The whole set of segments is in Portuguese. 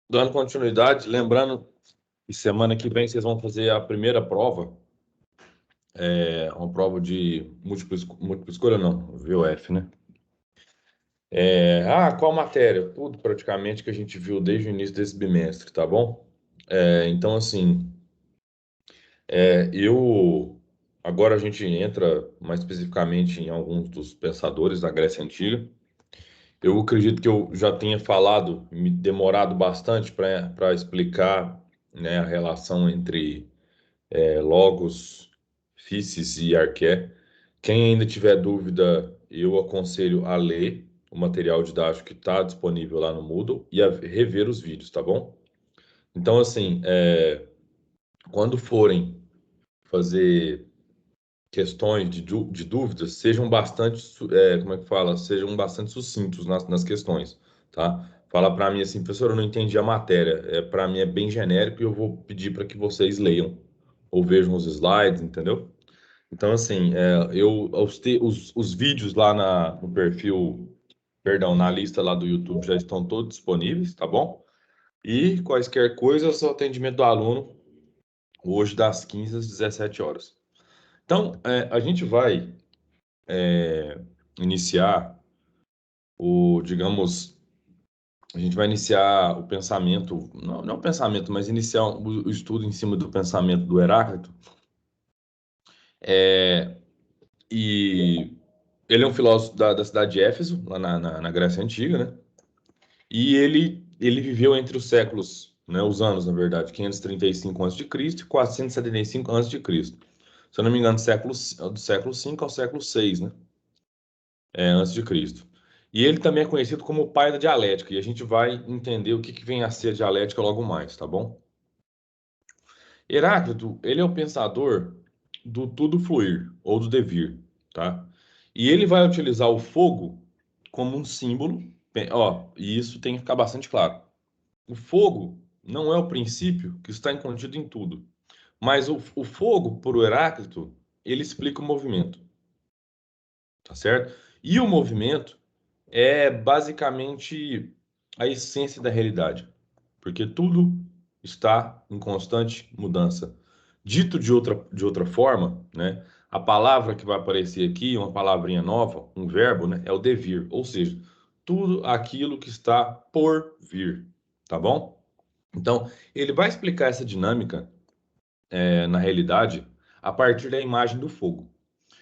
Dando continuidade, lembrando que semana que vem vocês vão fazer a primeira prova, uma prova de múltipla escolha, não, VOF, né? Qual matéria? Tudo praticamente que a gente viu desde o início desse bimestre, tá bom? Então, assim, agora a gente entra mais especificamente em alguns dos pensadores da Grécia Antiga. Eu acredito que eu já tenha falado, me demorado bastante para explicar, né, a relação entre Logos, Físis e Arqué. Quem ainda tiver dúvida, eu aconselho a ler o material didático que está disponível lá no Moodle e a rever os vídeos, tá bom? Então, assim, quando forem fazer questões de dúvidas, sejam bastante, como é que fala? Sejam bastante sucintos nas questões, tá? Fala para mim assim, professor, eu não entendi a matéria. Para mim é bem genérico e eu vou pedir para que vocês leiam ou vejam os slides, entendeu? Então, assim, os vídeos lá no perfil, perdão, na lista lá do YouTube já estão todos disponíveis, tá bom? E quaisquer coisas, o atendimento do aluno, hoje das 15 às 17 horas. Então, a gente vai iniciar digamos, a gente vai iniciar o pensamento, não o pensamento, mas iniciar o estudo em cima do pensamento do Heráclito. E ele é um filósofo da cidade de Éfeso, lá na Grécia Antiga, né? E ele viveu entre os séculos, né, os anos, na verdade, 535 a.C. e 475 a.C. Se eu não me engano, do século V ao século VI, né? Antes de Cristo. E ele também é conhecido como o pai da dialética, e a gente vai entender o que vem a ser a dialética logo mais, tá bom? Heráclito, ele é o pensador do tudo fluir, ou do devir, tá? E ele vai utilizar o fogo como um símbolo, e isso tem que ficar bastante claro. O fogo não é o princípio que está contido em tudo, mas o fogo, por Heráclito, ele explica o movimento, tá certo? E o movimento é basicamente a essência da realidade, porque tudo está em constante mudança. Dito de outra forma, né, a palavra que vai aparecer aqui, uma palavrinha nova, um verbo, né, é o devir, ou seja, tudo aquilo que está por vir, tá bom? Então, ele vai explicar essa dinâmica, na realidade, a partir da imagem do fogo.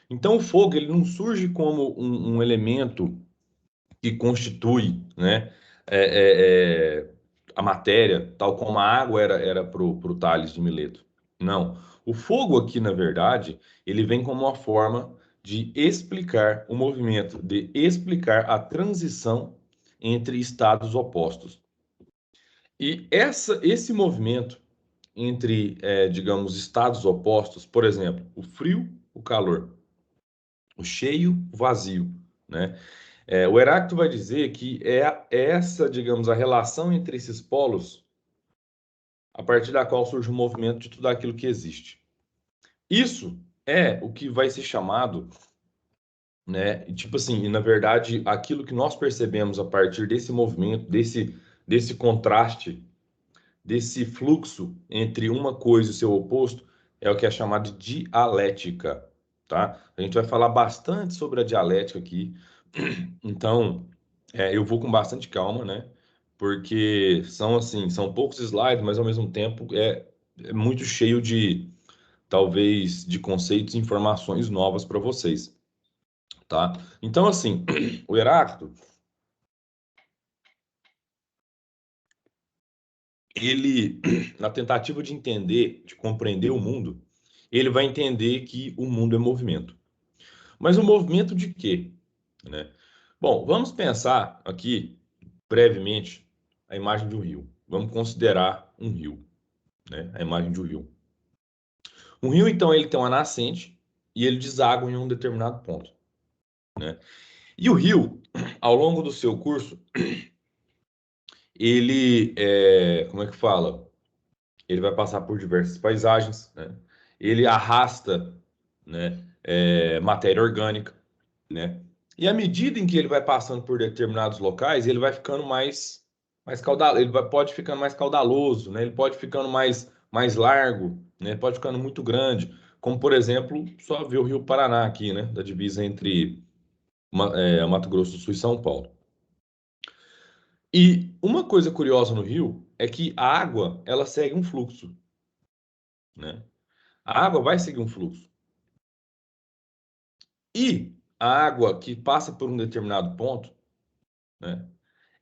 Então, o fogo ele não surge como um elemento que constitui, né, a matéria, tal como a água era para o Tales de Mileto. Não. O fogo aqui, na verdade, ele vem como uma forma de explicar o movimento, de explicar a transição entre estados opostos. E esse movimento entre, digamos, estados opostos, por exemplo, o frio, o calor, o cheio, o vazio, né? O Heráclito vai dizer que é essa, digamos, a relação entre esses polos a partir da qual surge o movimento de tudo aquilo que existe. Isso é o que vai ser chamado, né? Tipo assim, e na verdade, aquilo que nós percebemos a partir desse movimento, desse contraste, desse fluxo entre uma coisa e seu oposto, é o que é chamado de dialética, tá? A gente vai falar bastante sobre a dialética aqui, então eu vou com bastante calma, né? Porque são assim, são poucos slides, mas ao mesmo tempo é muito cheio de, talvez, de conceitos e informações novas para vocês, tá? Então, assim, o Heráclito, ele, na tentativa de entender, de compreender o mundo, ele vai entender que o mundo é movimento. Mas o movimento de quê, né? Bom, vamos pensar aqui, brevemente, a imagem de um rio. Vamos considerar um rio, né? A imagem de um rio. Um rio, então, ele tem uma nascente e ele deságua em um determinado ponto, né? E o rio, ao longo do seu curso, como é que fala? Ele vai passar por diversas paisagens, né? Ele arrasta, né, matéria orgânica, né? E à medida em que ele vai passando por determinados locais, ele vai ficando mais pode ficando mais caudaloso, né? Ele pode ficando mais largo, né? Pode ficando muito grande, como por exemplo, só ver o Rio Paraná aqui, né? Da divisa entre Mato Grosso do Sul e São Paulo. E uma coisa curiosa no rio é que a água, ela segue um fluxo, né? A água vai seguir um fluxo. E a água que passa por um determinado ponto, né?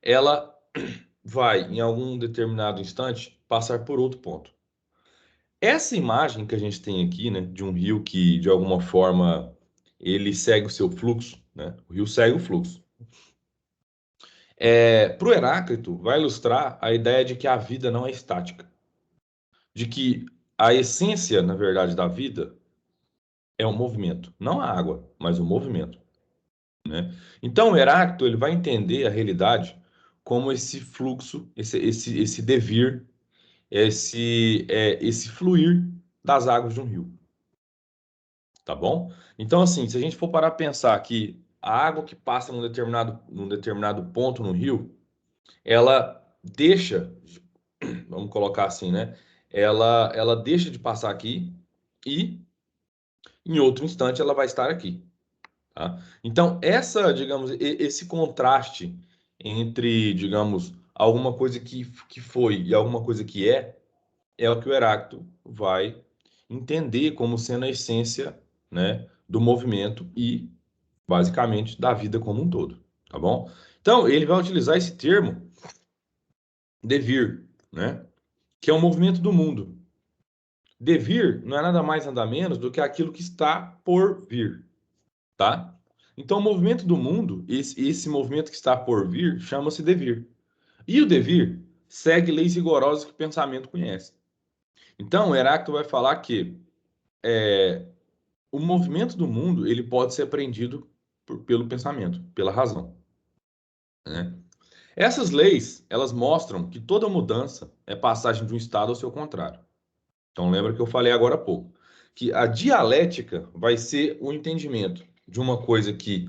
Ela vai, em algum determinado instante, passar por outro ponto. Essa imagem que a gente tem aqui, né, de um rio que, de alguma forma, ele segue o seu fluxo, né? O rio segue o fluxo. Para o Heráclito, vai ilustrar a ideia de que a vida não é estática, de que a essência, na verdade, da vida é o movimento, não a água, mas o movimento, né? Então, o Heráclito ele vai entender a realidade como esse fluxo, esse devir, esse fluir das águas de um rio. Tá bom? Então, assim, se a gente for parar para pensar que a água que passa num determinado ponto no rio, ela deixa, vamos colocar assim, né? Ela deixa de passar aqui e, em outro instante, ela vai estar aqui, tá? Então, digamos, esse contraste entre, digamos, alguma coisa que foi e alguma coisa que é o que o Heráclito vai entender como sendo a essência, né, do movimento e basicamente da vida como um todo, tá bom? Então, ele vai utilizar esse termo devir, né, que é o movimento do mundo. Devir não é nada mais nada menos do que aquilo que está por vir, tá? Então, o movimento do mundo, esse movimento que está por vir, chama-se devir. E o devir segue leis rigorosas que o pensamento conhece. Então, Heráclito vai falar que o movimento do mundo ele pode ser apreendido pelo pensamento, pela razão, né? Essas leis, elas mostram que toda mudança é passagem de um estado ao seu contrário. Então, lembra que eu falei agora há pouco, que a dialética vai ser o entendimento de uma coisa que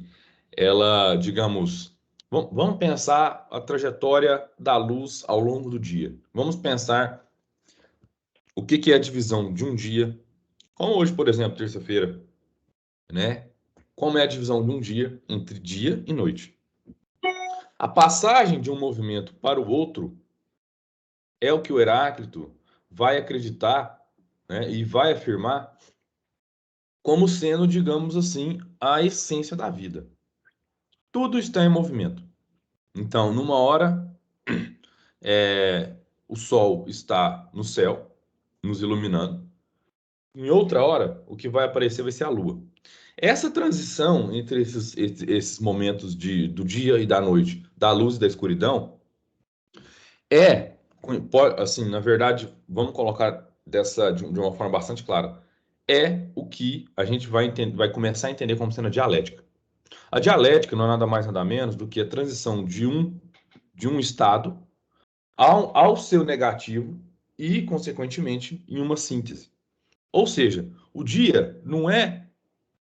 ela, digamos, vamos pensar a trajetória da luz ao longo do dia. Vamos pensar o que é a divisão de um dia, como hoje, por exemplo, terça-feira, né? Como é a divisão de um dia entre dia e noite. A passagem de um movimento para o outro é o que o Heráclito vai acreditar, né, e vai afirmar como sendo, digamos assim, a essência da vida. Tudo está em movimento. Então, numa hora, o Sol está no céu, nos iluminando. Em outra hora, o que vai aparecer vai ser a Lua. Essa transição entre esses momentos do dia e da noite, da luz e da escuridão, é, assim, na verdade, vamos colocar de uma forma bastante clara, é o que a gente vai começar a entender como sendo a dialética. A dialética não é nada mais nada menos do que a transição de um estado ao seu negativo e, consequentemente, em uma síntese. Ou seja, o dia não é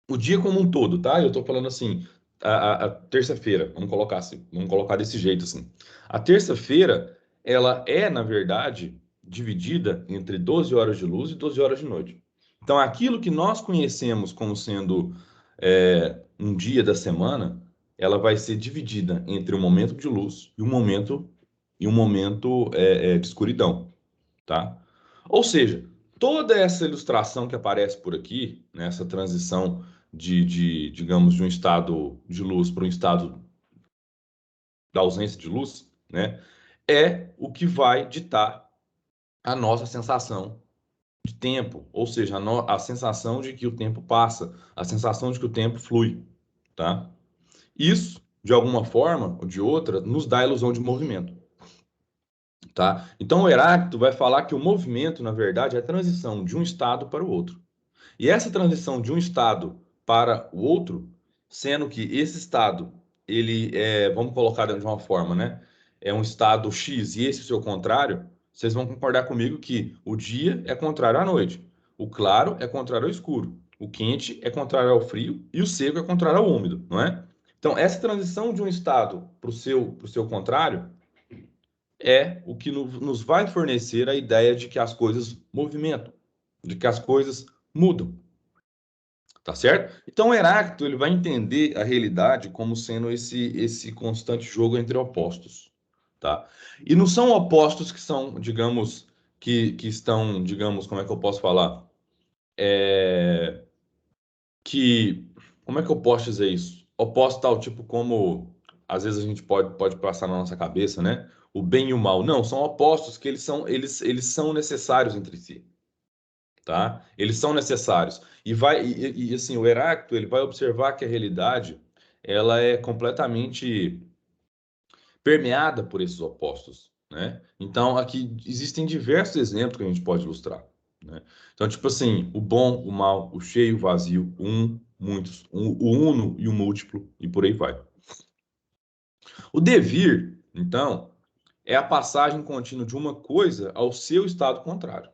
o dia como um todo, tá? Eu estou falando assim, a terça-feira, vamos colocar desse jeito assim. A terça-feira, ela é, na verdade, dividida entre 12 horas de luz e 12 horas de noite. Então, aquilo que nós conhecemos como sendo um dia da semana, ela vai ser dividida entre um momento de luz e um momento de escuridão, tá? Ou seja, toda essa ilustração que aparece por aqui, nessa transição digamos, de um estado de luz para um estado da ausência de luz, né, é o que vai ditar a nossa sensação de tempo, ou seja, a sensação de que o tempo passa, a sensação de que o tempo flui, tá? Isso, de alguma forma ou de outra, nos dá a ilusão de movimento. Tá? Então, o Heráclito vai falar que o movimento, na verdade, é a transição de um estado para o outro. E essa transição de um estado para o outro, sendo que esse estado, vamos colocar de uma forma, né? É um estado X e esse é o seu contrário, vocês vão concordar comigo que o dia é contrário à noite, o claro é contrário ao escuro, o quente é contrário ao frio e o seco é contrário ao úmido, não é? Então, essa transição de um estado para o seu contrário é o que nos vai fornecer a ideia de que as coisas movimentam, de que as coisas mudam, tá certo? Então, Heráclito ele vai entender a realidade como sendo esse constante jogo entre opostos, tá? E não são opostos que são, digamos, que estão, digamos, como é que eu posso falar? É, que, como é que eu posso dizer isso? Oposto tal, tipo como às vezes a gente pode passar na nossa cabeça, né? O bem e o mal. Não, são opostos que eles são necessários entre si, tá? Eles são necessários. Assim, o Heráclito, ele vai observar que a realidade, ela é completamente permeada por esses opostos, né? Então, aqui existem diversos exemplos que a gente pode ilustrar, né? Então, tipo assim, o bom, o mal, o cheio, o vazio, o um, muitos, o uno e o múltiplo, e por aí vai. O devir, então, é a passagem contínua de uma coisa ao seu estado contrário.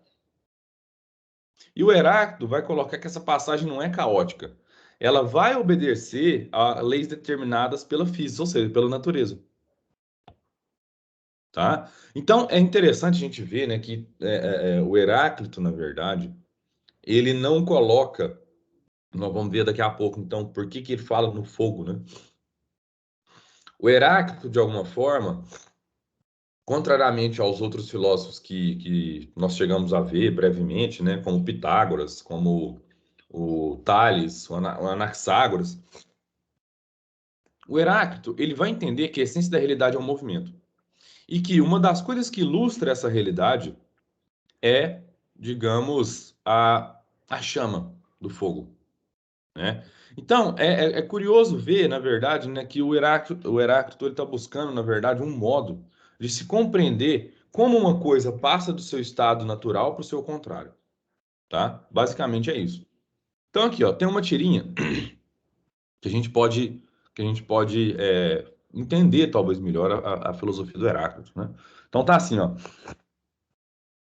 E o Heráclito vai colocar que essa passagem não é caótica. Ela vai obedecer a leis determinadas pela física, ou seja, pela natureza. Tá? Então é interessante a gente ver, né, que o Heráclito, na verdade, ele não coloca. Nós vamos ver daqui a pouco, então, por que que ele fala no fogo, né? O Heráclito, de alguma forma, contrariamente aos outros filósofos que nós chegamos a ver brevemente, né, como Pitágoras, como o Tales, o Anaxágoras, o Heráclito ele vai entender que a essência da realidade é o movimento e que uma das coisas que ilustra essa realidade é, digamos, a chama do fogo, né? Então, é curioso ver, na verdade, né, que o Heráclito ele está buscando, na verdade, um modo de se compreender como uma coisa passa do seu estado natural para o seu contrário, tá? Basicamente é isso. Então, aqui, ó, tem uma tirinha que a gente pode entender, talvez, melhor a filosofia do Heráclito, né? Então, tá assim, ó.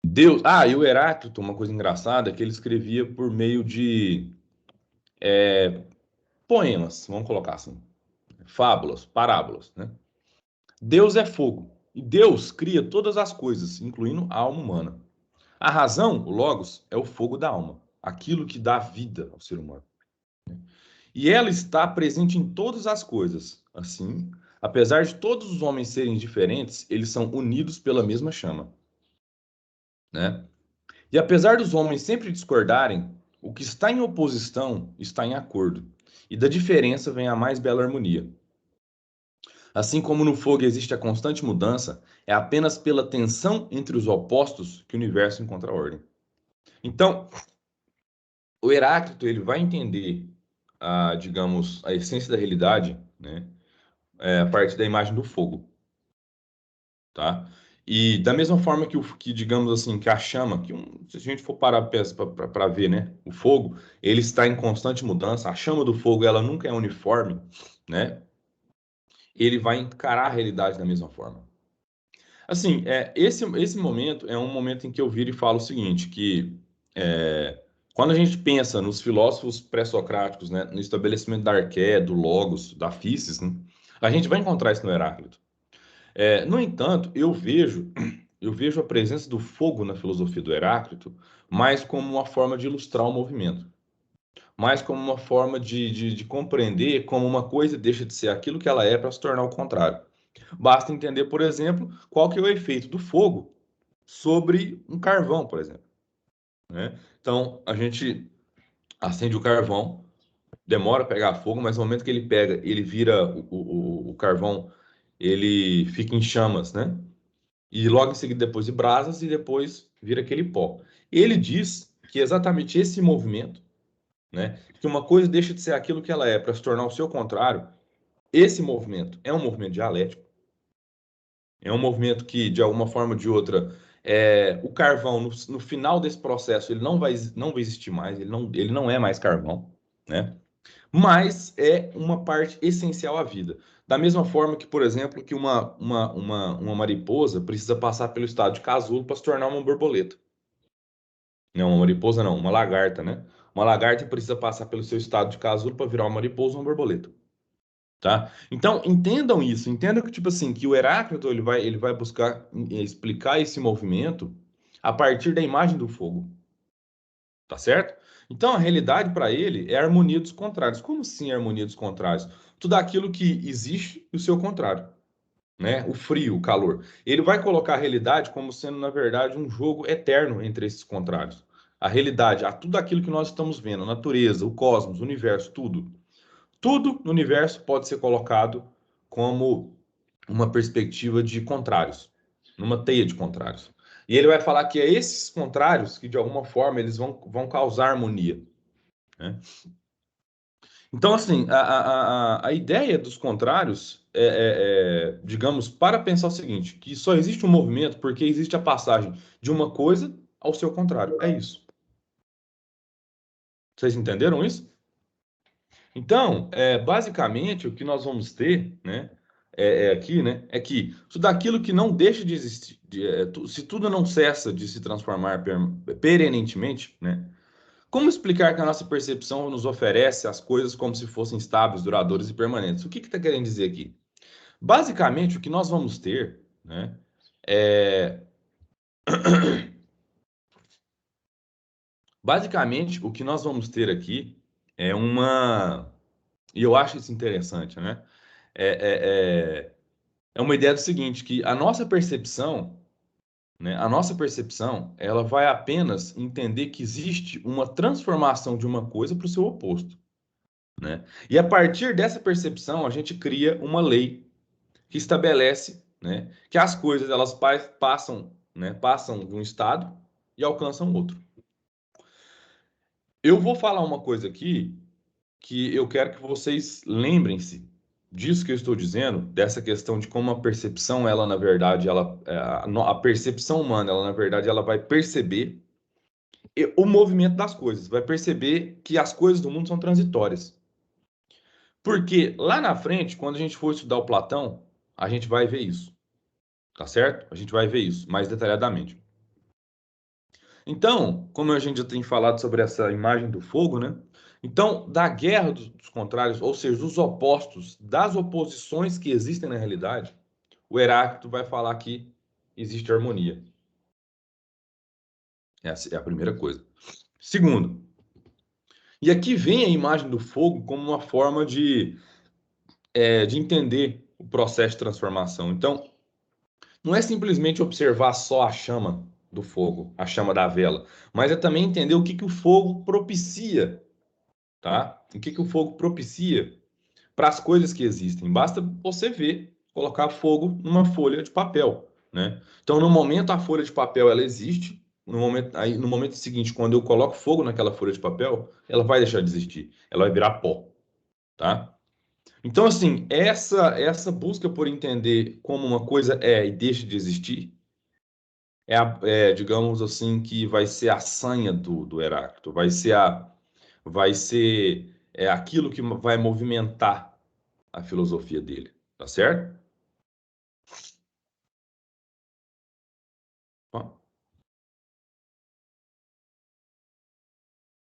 Deus. Ah, e o Heráclito, uma coisa engraçada, é que ele escrevia por meio de poemas, vamos colocar assim, fábulas, parábolas, né? Deus é fogo e Deus cria todas as coisas, incluindo a alma humana. A razão, o logos, é o fogo da alma, aquilo que dá vida ao ser humano. E ela está presente em todas as coisas. Assim, apesar de todos os homens serem diferentes, eles são unidos pela mesma chama, né? E apesar dos homens sempre discordarem, o que está em oposição está em acordo. E da diferença vem a mais bela harmonia. Assim como no fogo existe a constante mudança, é apenas pela tensão entre os opostos que o universo encontra ordem. Então, o Heráclito ele vai entender digamos, a essência da realidade, né, a partir da imagem do fogo, tá? E da mesma forma que digamos assim, que a chama, se a gente for parar para ver, né, o fogo, ele está em constante mudança, a chama do fogo, ela nunca é uniforme, né? Ele vai encarar a realidade da mesma forma. Assim, esse momento é um momento em que eu viro e falo o seguinte, que quando a gente pensa nos filósofos pré-socráticos, né, no estabelecimento da arqué, do logos, da physis, né, a gente vai encontrar isso no Heráclito. No entanto, eu vejo a presença do fogo na filosofia do Heráclito mais como uma forma de ilustrar o movimento, mais como uma forma de compreender como uma coisa deixa de ser aquilo que ela é para se tornar o contrário. Basta entender, por exemplo, qual que é o efeito do fogo sobre um carvão, por exemplo, né? Então, a gente acende o carvão, demora a pegar fogo, mas no momento que ele pega, ele vira o carvão, ele fica em chamas, né? E logo em seguida depois de brasas e depois vira aquele pó. Ele diz que exatamente esse movimento, né, que uma coisa deixa de ser aquilo que ela é para se tornar o seu contrário, esse movimento é um movimento dialético, é um movimento que, de alguma forma ou de outra, o carvão, no final desse processo, ele não vai existir mais, ele não é mais carvão, né? Mas é uma parte essencial à vida. Da mesma forma que, por exemplo, que uma mariposa precisa passar pelo estado de casulo para se tornar uma borboleta. Não, uma mariposa não, uma lagarta, né? Uma lagarta precisa passar pelo seu estado de casulo para virar uma mariposa ou uma borboleta. Tá? Então, entendam isso, entendam que, tipo assim, que o Heráclito ele vai buscar explicar esse movimento a partir da imagem do fogo, tá certo? Então, a realidade para ele é a harmonia dos contrários. Como assim a harmonia dos contrários? Tudo aquilo que existe e o seu contrário, né? O frio, o calor. Ele vai colocar a realidade como sendo, na verdade, um jogo eterno entre esses contrários. A realidade, a tudo aquilo que nós estamos vendo, a natureza, o cosmos, o universo, tudo. Tudo no universo pode ser colocado como uma perspectiva de contrários, numa teia de contrários. E ele vai falar que é esses contrários que, de alguma forma, eles vão causar harmonia, né? Então, assim, a ideia dos contrários digamos, para pensar o seguinte, que só existe um movimento porque existe a passagem de uma coisa ao seu contrário. É isso. Vocês entenderam isso? Então, basicamente, o que nós vamos ter, né, aqui, né, é que tudo aquilo que não deixa de existir, se tudo não cessa de se transformar perenentemente, né, como explicar que a nossa percepção nos oferece as coisas como se fossem estáveis, duradouras e permanentes? O que está querendo dizer aqui? Basicamente, o que nós vamos ter, né, é, basicamente, o que nós vamos ter aqui é uma, e eu acho isso interessante, né, é, é, é é uma ideia do seguinte, que a nossa percepção, né, a nossa percepção, ela vai apenas entender que existe uma transformação de uma coisa para o seu oposto, né? E a partir dessa percepção, a gente cria uma lei que estabelece, né, que as coisas elas passam, né, passam de um estado e alcançam outro. Eu vou falar uma coisa aqui que eu quero que vocês lembrem-se disso que eu estou dizendo, dessa questão de como a percepção, ela na verdade, a percepção humana, ela na verdade, ela vai perceber o movimento das coisas, vai perceber que as coisas do mundo são transitórias. Porque lá na frente, quando a gente for estudar o Platão, a gente vai ver isso, tá certo? A gente vai ver isso mais detalhadamente. Então, como a gente já tem falado sobre essa imagem do fogo, né? Então, da guerra dos contrários, ou seja, dos opostos, das oposições que existem na realidade, o Heráclito vai falar que existe harmonia. Essa é a primeira coisa. Segundo, e aqui vem a imagem do fogo como uma forma de entender o processo de transformação. Então, não é simplesmente observar só a chama do fogo, a chama da vela, mas é também entender o que que o fogo propicia, tá? O que que o fogo propicia para as coisas que existem. Basta você ver, colocar fogo numa folha de papel, né? Então, no momento a folha de papel ela existe, no momento seguinte, quando eu coloco fogo naquela folha de papel, ela vai deixar de existir, ela vai virar pó, tá? Então, assim, essa busca por entender como uma coisa é e deixa de existir digamos assim, que vai ser a sanha do Heráclito, vai ser aquilo que vai movimentar a filosofia dele, tá certo? Ó,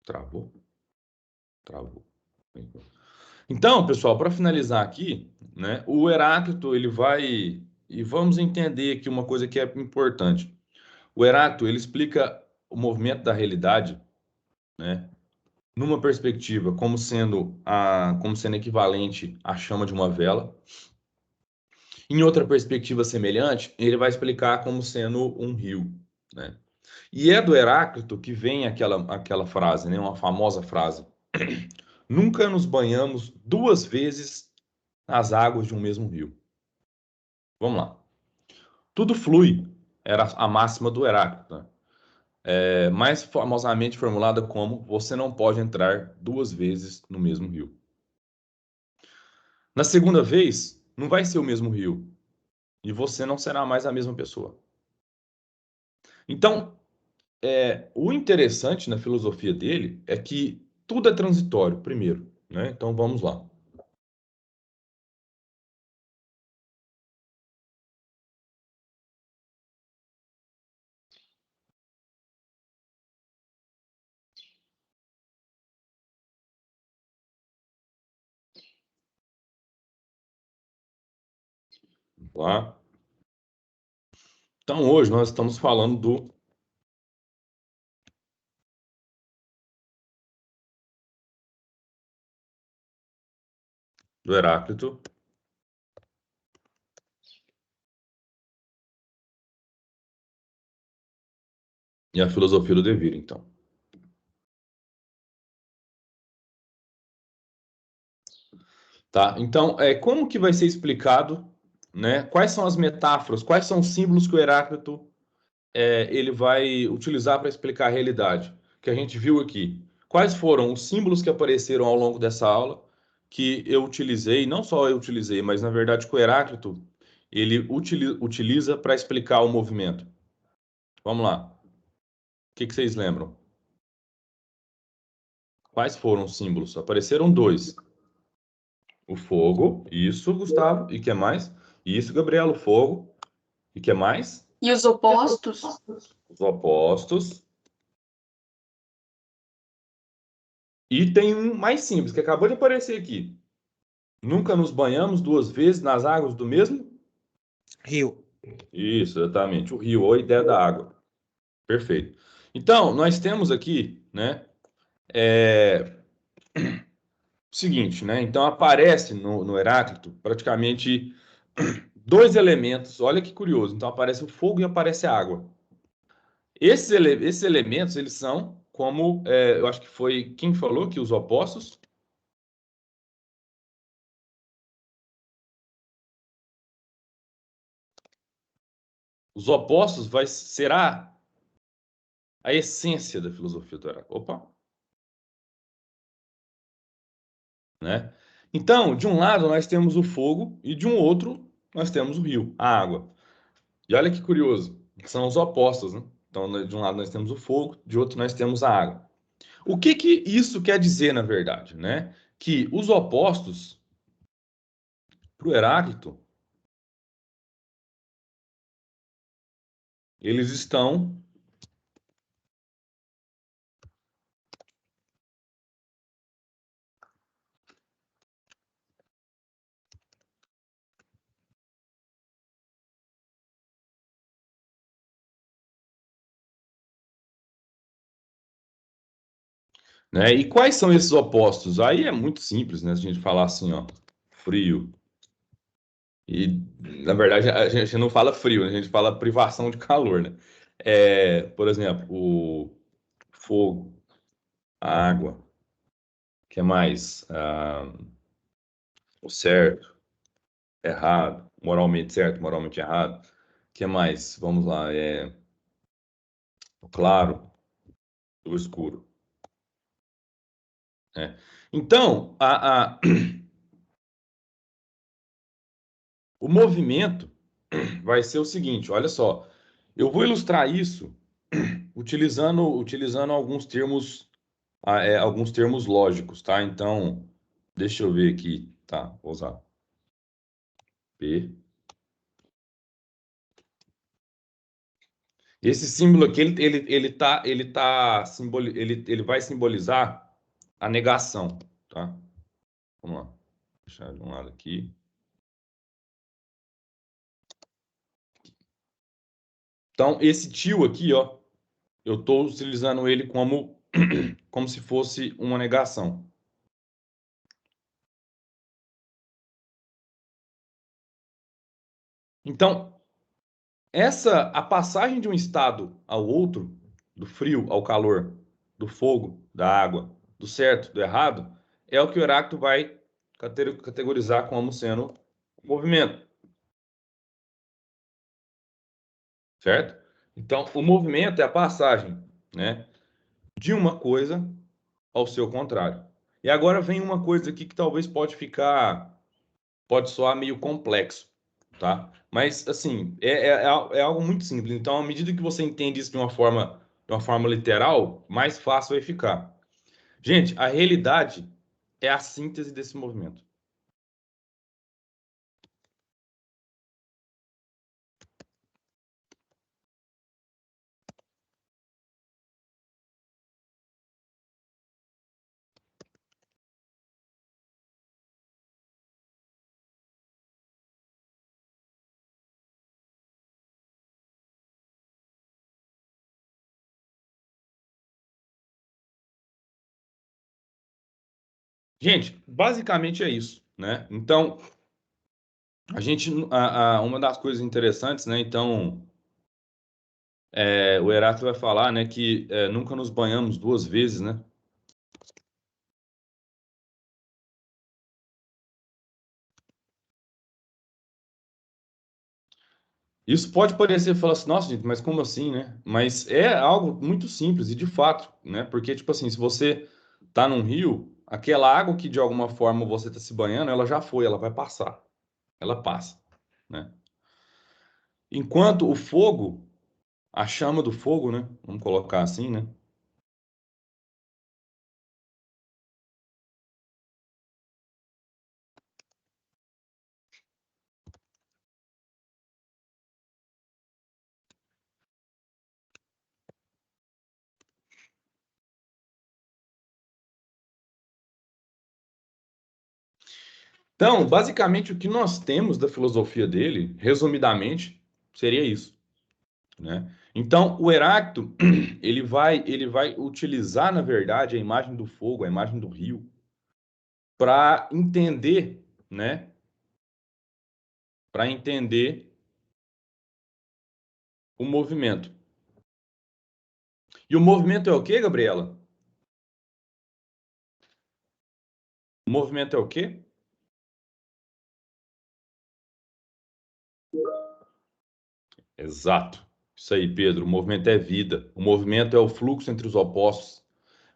travou, travou. Então, pessoal, para finalizar aqui, né, o Heráclito ele vai e vamos entender aqui uma coisa que é importante. O Heráclito ele explica o movimento da realidade, né, numa perspectiva como sendo equivalente à chama de uma vela. Em outra perspectiva semelhante, ele vai explicar como sendo um rio, né? E é do Heráclito que vem aquela frase, né? Uma famosa frase: nunca nos banhamos duas vezes nas águas de um mesmo rio. Vamos lá. Tudo flui, era a máxima do Heráclito, né? Mais famosamente formulada como: você não pode entrar duas vezes no mesmo rio. Na segunda vez, não vai ser o mesmo rio e você não será mais a mesma pessoa. Então, o interessante na filosofia dele é que tudo é transitório, primeiro, né? Então vamos lá. Tá? Então, hoje nós estamos falando do Heráclito e a filosofia do devir, então. Tá? Então, como que vai ser explicado, né? Quais são as metáforas, quais são os símbolos que o Heráclito ele vai utilizar para explicar a realidade que a gente viu aqui? Quais foram os símbolos que apareceram ao longo dessa aula que eu utilizei, não só eu utilizei, mas na verdade que o Heráclito ele utiliza para explicar o movimento? Vamos lá. O que que vocês lembram? Quais foram os símbolos? Apareceram dois. O fogo, isso, Gustavo. E que mais? Isso, Gabriela, o fogo. E que mais? E os opostos? Os opostos. E tem um mais simples, que acabou de aparecer aqui. Nunca nos banhamos duas vezes nas águas do mesmo? Rio. Isso, exatamente. O rio, ou a ideia da água. Perfeito. Então, nós temos aqui, né, o seguinte, né? Então, aparece no Heráclito praticamente dois elementos. Olha que curioso. Então, aparece o fogo e aparece a água. Esses elementos, eles são como, eu acho que foi quem falou que os opostos. Os opostos será a essência da filosofia do Heráclito. Opa, né? Então, de um lado nós temos o fogo e de um outro nós temos o rio, a água. E olha que curioso, são os opostos, né? Então, de um lado nós temos o fogo, de outro nós temos a água. O que que isso quer dizer, na verdade, né? Que os opostos para o Heráclito, eles estão, né? E quais são esses opostos? Aí é muito simples, né? Se a gente falar assim, ó, frio. E, na verdade, a gente não fala frio, né? A gente fala privação de calor, né? Por exemplo, o fogo, a água, o que mais? O certo, errado, moralmente certo, moralmente errado. O que mais? Vamos lá, o claro, o escuro, né? Então, o movimento vai ser o seguinte, olha só, eu vou ilustrar isso utilizando alguns termos lógicos, tá? Então, deixa eu ver aqui, tá? Vou usar P. Esse símbolo aqui, ele vai simbolizar a negação, tá? Vamos lá. Deixar de um lado aqui. Então, esse tio aqui, ó, eu estou utilizando ele como se fosse uma negação. Então, a passagem de um estado ao outro, do frio ao calor, do fogo, da água, do certo, do errado, é o que o Heráclito vai categorizar como sendo movimento, certo? Então, o movimento é a passagem, né, de uma coisa ao seu contrário. E agora vem uma coisa aqui que talvez pode soar meio complexo, tá? Mas, assim, é algo muito simples. Então, à medida que você entende isso de uma forma literal, mais fácil vai ficar. Gente, a realidade é a síntese desse movimento. Gente, basicamente é isso, né? Então, uma das coisas interessantes, né? Então, o Heráclito vai falar, né, que nunca nos banhamos duas vezes, né? Isso pode parecer, falar assim, nossa, gente, mas como assim, né? Mas é algo muito simples e de fato, né? Porque, tipo assim, se você tá num rio, aquela água que de alguma forma você tá se banhando, ela já foi, ela vai passar. Ela passa, né? Enquanto o fogo, a chama do fogo, né? Vamos colocar assim, né? Então, basicamente, o que nós temos da filosofia dele, resumidamente, seria isso, né? Então, o Heráclito, ele vai utilizar, na verdade, a imagem do fogo, a imagem do rio, para entender, né? Para entender o movimento. E o movimento é o quê, Gabriela? O movimento é o quê? Exato. Isso aí, Pedro. O movimento é vida. O movimento é o fluxo entre os opostos.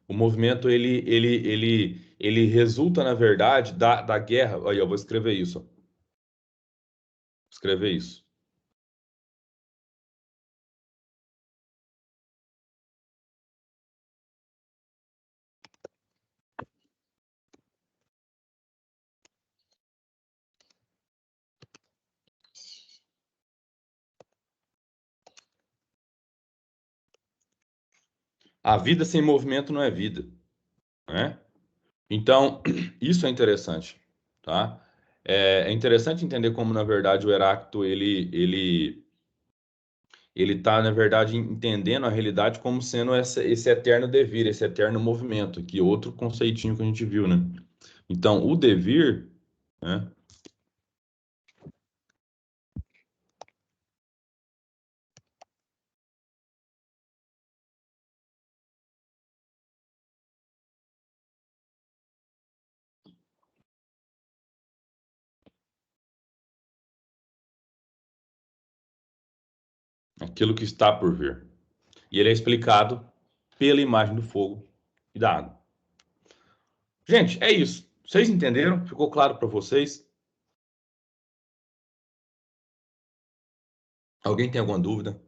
O movimento ele resulta, na verdade, da guerra. Olha, eu vou escrever isso. Ó. Vou escrever isso. A vida sem movimento não é vida, né? Então, isso é interessante, tá? É interessante entender como, na verdade, o Heráclito ele está, na verdade, entendendo a realidade como sendo esse eterno devir, esse eterno movimento, que outro conceitinho que a gente viu, né? Então, o devir, né? Aquilo que está por vir. E ele é explicado pela imagem do fogo e da água. Gente, é isso. Vocês entenderam? Ficou claro para vocês? Alguém tem alguma dúvida?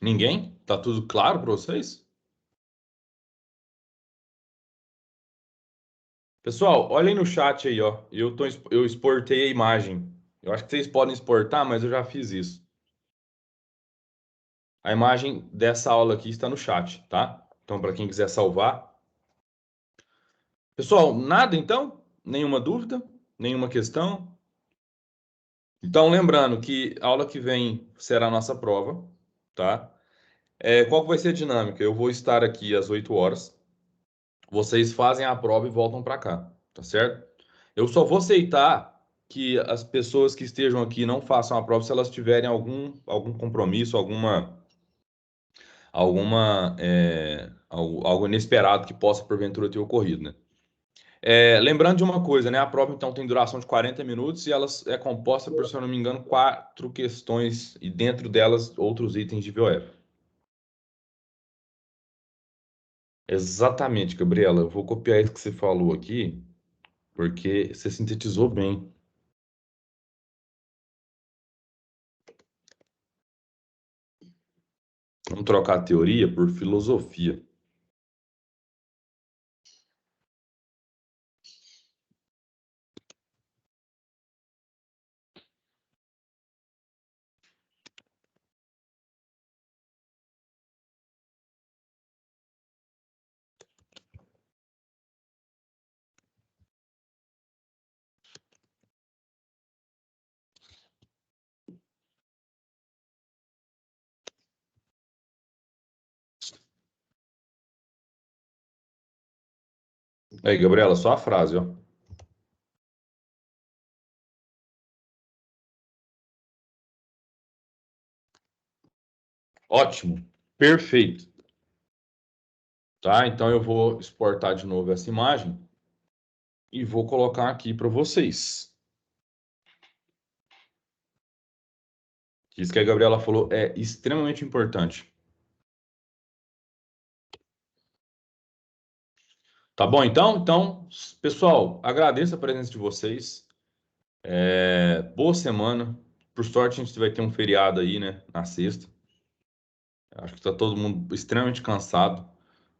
Ninguém? Tá tudo claro para vocês? Pessoal, olhem no chat aí, ó. Eu exportei a imagem. Eu acho que vocês podem exportar, mas eu já fiz isso. A imagem dessa aula aqui está no chat, tá? Então, para quem quiser salvar. Pessoal, nada então? Nenhuma dúvida? Nenhuma questão? Então, lembrando que a aula que vem será a nossa prova, tá? Qual que vai ser a dinâmica? Eu vou estar aqui às 8 horas. Vocês fazem a prova e voltam para cá, tá certo? Eu só vou aceitar que as pessoas que estejam aqui não façam a prova se elas tiverem algum compromisso, algo inesperado que possa porventura ter ocorrido, né? Lembrando de uma coisa, né? A prova então tem duração de 40 minutos e ela é composta por, se eu não me engano, quatro questões e dentro delas outros itens de VOF. Exatamente, Gabriela. Eu vou copiar isso que você falou aqui, porque você sintetizou bem. Vamos trocar a teoria por filosofia. Aí, Gabriela, só a frase, ó. Ótimo. Perfeito. Tá? Então eu vou exportar de novo essa imagem e vou colocar aqui para vocês. Isso que a Gabriela falou é extremamente importante. Tá bom, então? Então, pessoal, agradeço a presença de vocês. Boa semana. Por sorte, a gente vai ter um feriado aí, né? Na sexta. Acho que tá todo mundo extremamente cansado.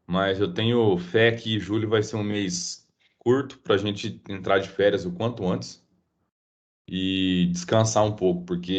Mas eu tenho fé que julho vai ser um mês curto para a gente entrar de férias o quanto antes e descansar um pouco, porque